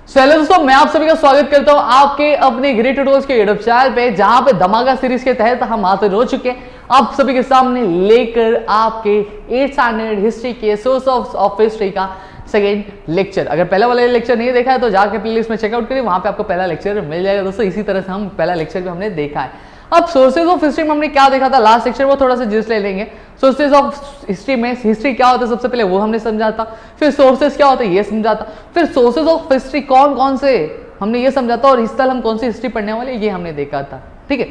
Hello दोस्तों, मैं आप सभी का स्वागत करता हूं आपके अपने ग्रेट ट्यूटोरियल्स के यूट्यूब चैनल पे, जहां पे धमाका सीरीज के तहत हम हाजिर हो चुके हैं आप सभी के सामने लेकर आपके 8th स्टैंडर्ड हिस्ट्री के सोर्स ऑफ हिस्ट्री का सेकेंड लेक्चर। अगर पहला वाला लेक्चर नहीं देखा है तो जाकर प्लेलिस्ट में चेकआउट करिए, वहां पे आपको पहला लेक्चर मिल जाएगा दोस्तों। इसी तरह से हम पहला लेक्चर भी हमने देखा है। अब सोर्सेज ऑफ हिस्ट्री में हमने क्या देखा था लास्ट लेक्चर, वो थोड़ा सा जिस ले लेंगे। सोर्सेज ऑफ हिस्ट्री में हिस्ट्री क्या होता है सबसे पहले वो हमने समझा था, फिर सोर्सेज क्या होता है ये समझा था, फिर सोर्सेज ऑफ हिस्ट्री कौन कौन से हमने ये समझा था, और इस साल हम कौन सी हिस्ट्री पढ़ने वाले ये हमने देखा था। ठीक है,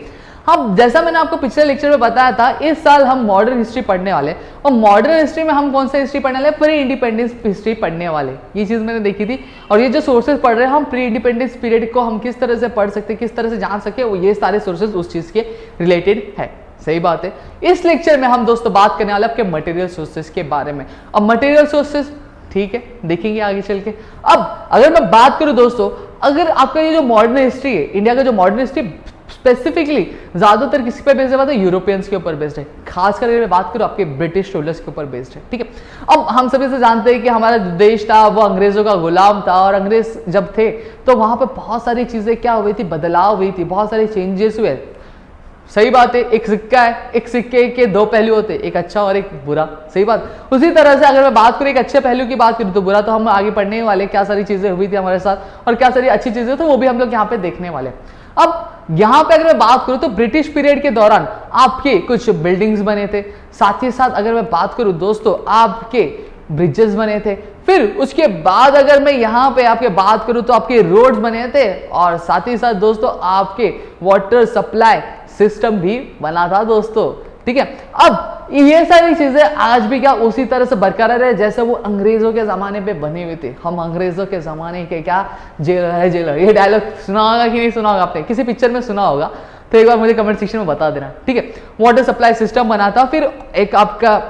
अब जैसा मैंने आपको पिछले लेक्चर में बताया था, इस साल हम मॉडर्न हिस्ट्री पढ़ने वाले, और मॉडर्न हिस्ट्री में हम कौन सा हिस्ट्री पढ़ने वाले, प्री इंडिपेंडेंस हिस्ट्री पढ़ने वाले। ये चीज मैंने देखी थी, और ये जो सोर्सेज पढ़ रहे हैं हम प्री इंडिपेंडेंस पीरियड को हम किस तरह से पढ़ सकते हैं, किस तरह से जान सके, वो ये सारे सोर्सेज उस चीज के रिलेटेड है। सही बात है। इस लेक्चर में हम दोस्तों बात करने वाले आपके मटेरियल सोर्सेज के बारे में। अब मटेरियल सोर्सेज ठीक है देखेंगे आगे चल के। अब अगर मैं बात करूं दोस्तों, अगर आपका ये जो मॉडर्न हिस्ट्री है, इंडिया का जो मॉडर्न हिस्ट्री स्पेसिफिकली ज्यादातर किसी पे बेस्ड है, यूरोपियंस के ऊपर बेस्ड है। खासकर अगर मैं बात करूं आपके ब्रिटिश रूलर्स के ऊपर बेस्ड है। ठीक है, अब हम सभी से जानते हैं कि हमारा जो देश था वो अंग्रेजों का गुलाम था, और अंग्रेज जब थे तो वहां पे बहुत सारी चीजें क्या हुई थी, बदलाव हुई थी, बहुत सारे चेंजेस हुए। सही बात है, एक सिक्का है, एक सिक्के के दो पहलू होते हैं, एक अच्छा और एक बुरा। सही बात। उसी तरह से अगर मैं बात करूं एक अच्छे पहलू की बात करूं तो बुरा तो हम आगे पढ़ने वाले, क्या सारी चीजें हुई थी हमारे साथ और क्या सारी अच्छी चीजें तो वो भी हम लोग यहाँ पे देखने वाले। अब यहां पे अगर मैं बात करूं तो ब्रिटिश पीरियड के दौरान आपके कुछ बिल्डिंग्स बने थे, साथ ही साथ अगर मैं बात करूं दोस्तों आपके ब्रिजेस बने थे, फिर उसके बाद अगर मैं यहां पे आपके बात करूं तो आपके रोड्स बने थे, और साथ ही साथ दोस्तों आपके वाटर सप्लाई सिस्टम भी बना था दोस्तों। ठीक है, अब ये सारी चीजें आज भी क्या उसी तरह से बरकरार है जैसे वो अंग्रेजों के जमाने पे बने हुए थे। हम अंग्रेजों के जमाने के क्या जेलर है जेलर, ये डायलॉग सुना होगा कि नहीं सुना होगा, आपने किसी पिक्चर में सुना होगा तो एक बार मुझे कमेंट सेक्शन में बता देना। ठीक है, वाटर सप्लाई सिस्टम बना था, फिर एक आपका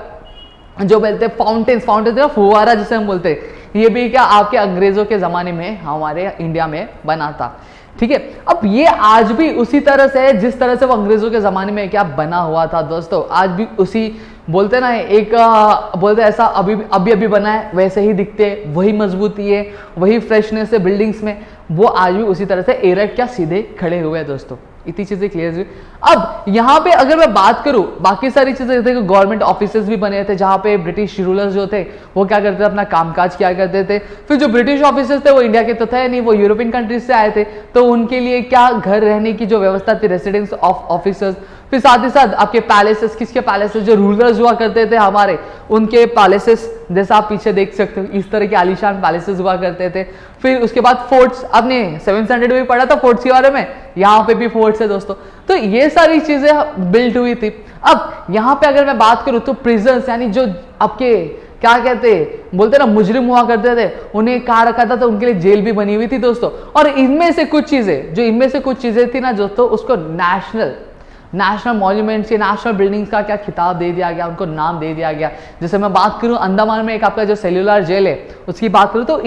जो बोलते हैं फाउंटेन फुवारा जिसे हम बोलते हैं, ये भी क्या आपके अंग्रेजों के जमाने में हमारे इंडिया में बना था। ठीक है, अब ये आज भी उसी तरह से है जिस तरह से वो अंग्रेजों के जमाने में क्या बना हुआ था दोस्तों। आज भी उसी बोलते ना एक बोलते ऐसा अभी बना है वैसे ही दिखते हैं, वही मजबूती है, वही फ्रेशनेस है बिल्डिंग्स में, वो आज भी उसी तरह से एरट क्या सीधे खड़े हुए हैं दोस्तों। इतनी चीजें क्लियर हुई। अब यहाँ पे अगर मैं बात करूं बाकी सारी चीजें थे, गवर्नमेंट ऑफिसेज भी बने थे जहां पे ब्रिटिश रूलर्स जो थे वो क्या करते थे, अपना कामकाज किया करते थे। फिर जो ब्रिटिश ऑफिसर्स थे वो इंडिया के तो थे नहीं, वो यूरोपियन कंट्रीज से आए थे, तो उनके लिए क्या घर रहने की जो व्यवस्था थी, रेसिडेंस ऑफ ऑफिसर्स। फिर साथ ही साथ आपके पैलेसेस, किसके पैलेसेस, जो रूलर्स हुआ करते थे हमारे, उनके पैलेसेस जैसा आप पीछे देख सकते हो, इस तरह के आलीशान पैलेसेस हुआ करते थे। फिर उसके बाद फोर्ट्स, आपने 7th स्टैंडर्ड में भी पढ़ा था फोर्ट्स के बारे में, यहाँ पे भी फोर्ट्स है दोस्तों। तो ये सारी चीजें बिल्ट हुई थी। अब यहाँ पे अगर मैं बात करूँ तो प्रिजन्स, यानी जो आपके क्या कहते हैं बोलते ना मुजरिम हुआ करते थे, उन्हें कहाँ रखा था, तो उनके लिए जेल भी बनी हुई थी दोस्तों। और इनमें से कुछ चीजें थी ना दोस्तों, उसको नेशनल मॉन्यूमेंट्स या नेशनल बिल्डिंग्स का क्या खिताब दे दिया गया, उनको नाम दे दिया गया। जैसे मैं बात करूं अंडमान में एक आपका जो सेल्यूलर जेल है उसकी बात करूं तो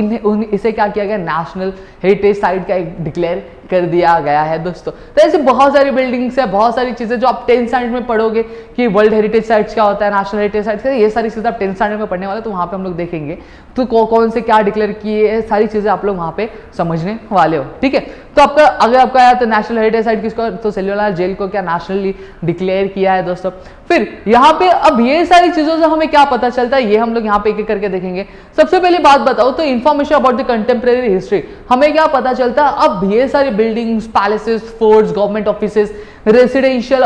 इसे क्या किया गया, नेशनल हेरिटेज साइट का एक डिक्लेयर कर दिया गया है दोस्तों। तो ऐसे बहुत सारी बिल्डिंग्स है, बहुत सारी चीजें जो आप 10th स्टैंडर्ड में पढ़ोगे कि वर्ल्ड हेरिटेज साइट्स क्या होता है, नेशनल हेरिटेज साइट्स क्या, ये सारी चीजें आप 10th स्टैंडर्ड में पढ़ने वाले, तो वहां पे हम लोग देखेंगे तो कौन से क्या डिक्लेयर किए, सारी चीजें आप लोग वहां पे समझने वाले हो। ठीक है, तो आपका अगर आपका आया तो नेशनल हेरिटेज साइट किसको, तो सेल्यूलर जेल को क्या नेशनली डिक्लेयर किया है दोस्तों। फिर यहाँ पे अब ये सारी चीजों से हमें क्या पता चलता है, ये हम लोग यहाँ पे एक एक करके देखेंगे। सबसे पहले बात बताओ तो information about the contemporary history, हमें क्या पता चलता है। अब ये सारी buildings, palaces, forts, government offices, residential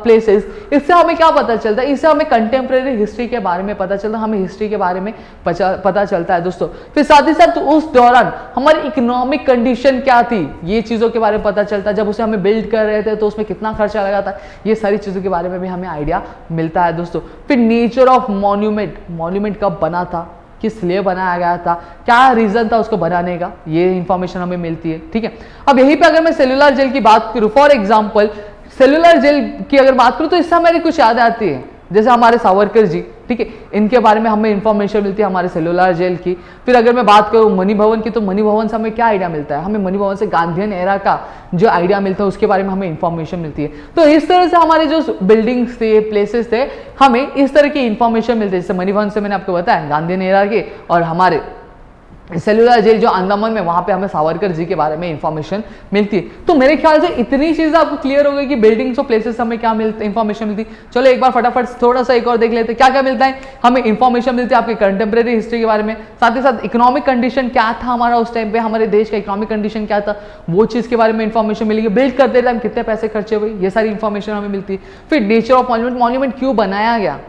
places, इससे हमें क्या पता चलता है, इससे हमें कंटेम्प्रेरी हिस्ट्री के बारे में पता चलता है, हमें हिस्ट्री के बारे में पता चलता है दोस्तों। फिर साथ ही साथ उस दौरान हमारी इकोनॉमिक कंडीशन क्या थी, ये चीजों के बारे में पता चलता है। जब उसे हमें बिल्ड कर रहे थे तो उसमें कितना खर्चा लगा था, ये सारी चीजों के बारे में भी हमें आइडिया मिलता है दोस्तों। फिर नेचर ऑफ मॉन्यूमेंट कब बना था, किस लिए बनाया गया था, क्या रीजन था उसको बनाने का, ये इंफॉर्मेशन हमें मिलती है। ठीक है, अब यहीं पे अगर मैं सेल्यूलर जेल की बात करूं, फॉर एग्जांपल सेल्यूलर जेल की अगर बात करूं तो इससे हमारी कुछ याद आती है, जैसे हमारे सावरकर जी, ठीक है, इनके बारे में हमें इंफॉर्मेशन मिलती है हमारे सेल्यूलर जेल की। फिर अगर मैं बात करूं मणि भवन की, तो मणि भवन से हमें क्या आइडिया मिलता है, हमें मणि भवन से गांधीयन एरा का जो आइडिया मिलता है उसके बारे में हमें इंफॉर्मेशन मिलती है। तो इस तरह से हमारे जो बिल्डिंग्स थे, प्लेसेस थे, हमें इस तरह की इंफॉर्मेशन मिलती है। जैसे मणि भवन से मैंने आपको बताया गांधीयन एरा के, और हमारे सेलुलर जेल जो अंडमान में, वहां पे हमें सावरकर जी के बारे में इंफॉर्मेशन मिलती है। तो मेरे ख्याल से इतनी चीजें आपको क्लियर हो गई कि बिल्डिंग्स और प्लेसेस हमें क्या मिलते, इंफॉर्मेशन मिलती। चलो एक बार फटाफट थोड़ा सा एक और देख लेते हैं क्या क्या मिलता है। हमें इंफॉर्मेशन मिलती है आपकी कंटेम्प्रेरी हिस्ट्री के बारे में, साथ ही साथ इकोनॉमिक कंडीशन क्या था हमारा उस टाइम पे, हमारे देश का इकोनॉमिक कंडीशन क्या था, वो चीज के बारे में इंफॉर्मेशन मिलेगी। बिल्ड करते टाइम कितने पैसे खर्चे हुए, ये सारी इंफॉर्मेशन हमें मिलती है। फिर नेचर ऑफ मॉन्यूमेंट, मॉन्यूमेंट क्यों बनाया गया,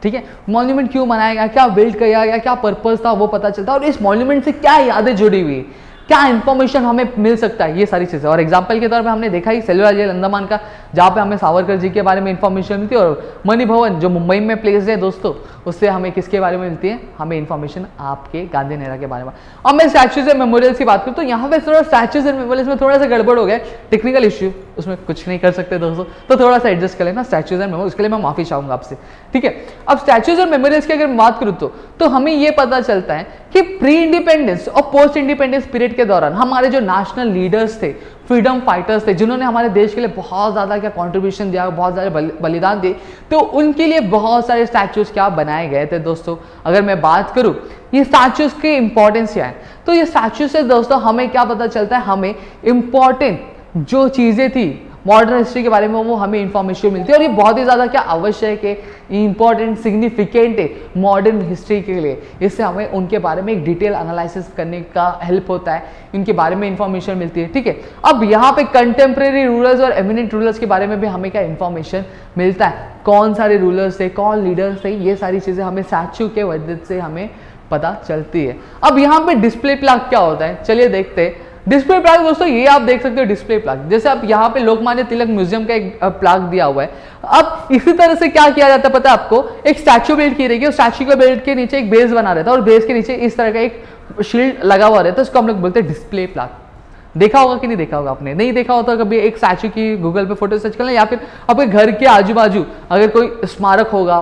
ठीक है, मॉन्यूमेंट क्यों बनाया गया, क्या बिल्ड किया गया, क्या पर्पस था, वो पता चलता है। और इस मॉन्यूमेंट से क्या यादें जुड़ी हुई, क्या इंफॉर्मेशन हमें मिल सकता है, ये सारी चीजें। और एग्जांपल के तौर पे हमने देखा ही सेलुलर जेल अंडमान का, जहाँ पे हमें सावरकर जी के बारे में इंफॉर्मेशन मिलती है। और मणि भवन जो मुंबई में प्लेस है दोस्तों, उससे हमें किसके बारे में मिलती है, हमें इंफॉर्मेशन आपके गांधी नेहरा के बारे में। अब मैं स्टैच्यूज एंड मेमोरियल्स की बात करूँ तो यहाँ पे थोड़ा स्टैच्यूज एंड मेमोरियल्स में थोड़ा सा गड़बड़ हो गया, टेक्निकल इश्यू, उसमें कुछ नहीं कर सकते दोस्तों, तो थोड़ा सा एडजस्ट कर लेना स्टैच्यूज एंड मेमोरियल्स, उसके लिए मैं माफी चाहूंगा आपसे, ठीक है। अब स्टैच्यूज और मेमोरियल्स की अगर मैं बात करूँ तो हमें ये पता चलता है कि प्री इंडिपेंडेंस और पोस्ट इंडिपेंडेंस पीरियड के दौरान हमारे जो नेशनल लीडर्स थे, फ्रीडम फाइटर्स थे, जिन्होंने हमारे देश के लिए बहुत ज्यादा क्या कंट्रीब्यूशन दिया, बहुत सारे बलिदान दिए, तो उनके लिए बहुत सारे स्टैच्यूज क्या बनाए गए थे दोस्तों। अगर मैं बात करूं ये स्टैच्यूज की इंपॉर्टेंस क्या है, तो ये स्टैच्यू से दोस्तों हमें क्या पता चलता है, हमें इंपॉर्टेंट जो चीजें थी मॉडर्न हिस्ट्री के बारे में वो हमें इंफॉर्मेशन मिलती है। और ये बहुत ही ज़्यादा क्या आवश्यक है, इंपॉर्टेंट, सिग्निफिकेंट है मॉडर्न हिस्ट्री के लिए। इससे हमें उनके बारे में एक डिटेल एनालिसिस करने का हेल्प होता है, इनके बारे में इंफॉर्मेशन मिलती है, ठीक है। अब यहाँ पे कंटेम्प्रेरी रूलर्स और एमिनेंट रूलर्स के बारे में भी हमें क्या इंफॉर्मेशन मिलता है, कौन सारे रूलर्स थे, कौन लीडर्स थे, ये सारी चीज़ें हमें स्टैच्यू के वजह से हमें पता चलती है। अब यहाँ पे डिस्प्ले प्लाक क्या होता है, चलिए देखते हैं। डिस्प्ले प्लाक दोस्तों ये आप देख सकते हो, डिस्प्ले प्लाक जैसे आप यहाँ पे लोकमान्य तिलक म्यूजियम का एक प्लाक दिया हुआ है। अब इसी तरह से क्या किया जाता है पता है आपको, एक स्टैच्यू बिल्ड की रहेगी और स्टैच्यू के बिल्ड के नीचे एक बेस बना रहता है और बेस के नीचे इस तरह का एक शील्ड लगा हुआ रहता है, उसको हम लोग बोलते हैं डिस्प्ले प्लाक। देखा होगा कि नहीं देखा होगा, आपने नहीं देखा होता कभी एक स्टैच्यू की गूगल पे फोटो सर्च कर लें, या फिर आपके घर के आजू बाजू अगर कोई स्मारक होगा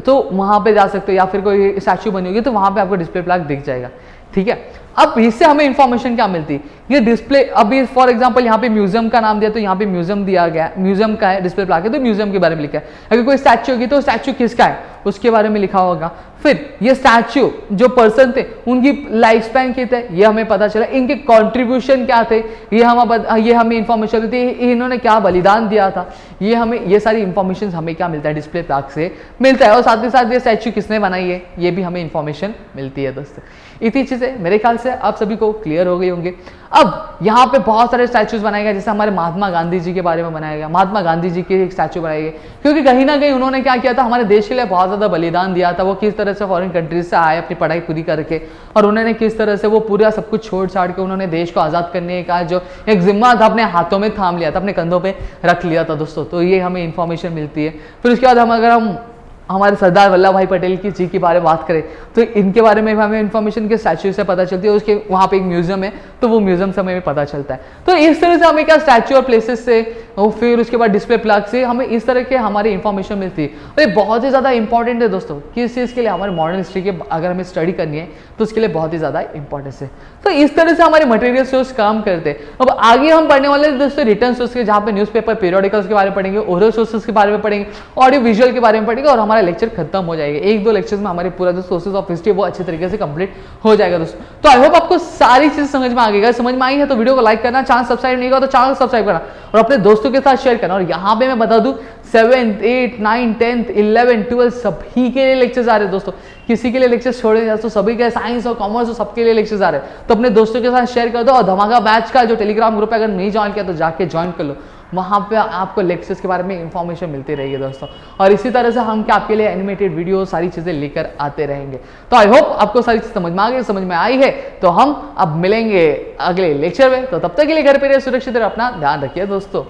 तो वहां पे जा सकते हो, या फिर कोई स्टैच्यू बनी होगी तो वहां पे आपको डिस्प्ले प्लाक दिख जाएगा, ठीक है। अब इससे हमें इंफॉर्मेशन क्या मिलती है, ये डिस्प्ले, अभी फॉर एग्जांपल यहाँ पे म्यूजियम का नाम दिया तो यहाँ पे म्यूजियम दिया गया, म्यूजियम का है, डिस्प्ले प्लाक है तो म्यूजियम के बारे में लिखा है। अगर कोई स्टैच्यू होगी तो स्टैच्यू किसका है उसके बारे में लिखा होगा। फिर ये स्टैच्यू जो पर्सन थे उनकी लाइफ स्पैन क्या थे ये हमें पता चला, इनके कॉन्ट्रीब्यूशन क्या थे ये हमें इंफॉर्मेशन मिलती है, इन्होंने क्या बलिदान दिया था, ये सारी इंफॉर्मेशन हमें क्या मिलता है, डिस्प्ले प्लाक से मिलता है। और साथ ही साथ ये स्टैच्यू किसने बनाई है ये भी हमें इंफॉर्मेशन मिलती है दोस्तों। इतनी चीजें मेरे ख्याल से आप सभी को क्लियर हो गई होंगे। अब यहाँ पे बहुत सारे स्टैच्यूज बनाए गए, जैसे हमारे महात्मा गांधी जी के बारे में बनाया गया, महात्मा गांधी जी के एक स्टैच्यू बनाए गए, क्योंकि कहीं ना कहीं उन्होंने क्या किया था, हमारे देश के लिए बहुत ज्यादा बलिदान दिया था। वो किस तरह से फॉरेन कंट्रीज से आए अपनी पढ़ाई पूरी करके, और उन्होंने किस तरह से वो पूरा सब कुछ छोड़ छाड़ के उन्होंने देश को आजाद करने का जो एक जिम्मा था अपने हाथों में थाम लिया था, अपने कंधों पे रख लिया था दोस्तों। तो ये हमें इंफॉर्मेशन मिलती है। फिर उसके बाद अगर हम हमारे सरदार वल्लभ भाई पटेल की जी के बारे में बात करें तो इनके बारे में हमें इंफॉर्मेशन के स्टैच्यू से पता चलती है, उसके वहाँ पे एक म्यूजियम है तो वो म्यूजियम से हमें पता चलता है। तो इस तरह से हमें क्या स्टैच्यू और प्लेसेस से और फिर उसके बाद डिस्प्ले प्लाक से हमें इस तरह के हमारी इंफॉर्मेशन मिलती है। और ये बहुत ही ज़्यादा इंपॉर्टेंट है दोस्तों, किस चीज़ के लिए, हमारे मॉडर्न हिस्ट्री के अगर हमें स्टडी करनी है तो उसके लिए बहुत ही ज़्यादा इंपॉर्टेंस है। तो इस तरह से हमारे मटेरियल सोर्स काम करते हैं। अब आगे हम पढ़ने वाले दोस्तों रिटर्न सोर्स के, जहाँ पे न्यूज़पेपर, पीरियोडिकल्स के बारे में पढ़ेंगे, ओरल सोर्सेज के बारे में पढ़ेंगे, ऑडियो विजुअल के बारे में पढ़ेंगे, और हमारा लेक्चर खत्म हो जाएगा। एक दो लेक्चर्स में हमारे पूरा जो सोर्सेज ऑफ हिस्ट्री वो अच्छे तरीके से कंप्लीट हो जाएगा दोस्तों। तो आई होप आपको सारी चीजें समझ में आ गई। समझ में आई है तो वीडियो को लाइक करना, चैनल सब्सक्राइब नहीं किया तो चैनल सब्सक्राइब करना और अपने दोस्तों के साथ शेयर करना। और यहाँ पे मैं बता दूं 7th, 8th, 9th, 10th, 11th, 12th सभी के लिए लेक्चर्स आ रहे हैं दोस्तों। किसी के लिए लेक्चर्स छोड़े नहीं दोस्तों, सभी के साइंस और कॉमर्स और सबके लिए लेक्चर्स आ रहे हैं। तो अपने दोस्तों के साथ शेयर कर दो। और धमाका बैच का जो टेलीग्राम ग्रुप है अगर नहीं ज्वाइन किया तो जाके ज्वाइन कर लो, वहाँ पे आपको लेक्चर्स के बारे में इंफॉर्मेशन मिलती रहेगी दोस्तों। और इसी तरह से हम क्या आपके लिए एनिमेटेड वीडियो सारी चीज़ें लेकर आते रहेंगे। तो आई होप आपको सारी चीज़ समझ में आ गई, समझ में आई है। तो हम अब मिलेंगे अगले लेक्चर में, तो तब तक के लिए घर पे रहिए, सुरक्षित रहिए, अपना ध्यान रखिए दोस्तों।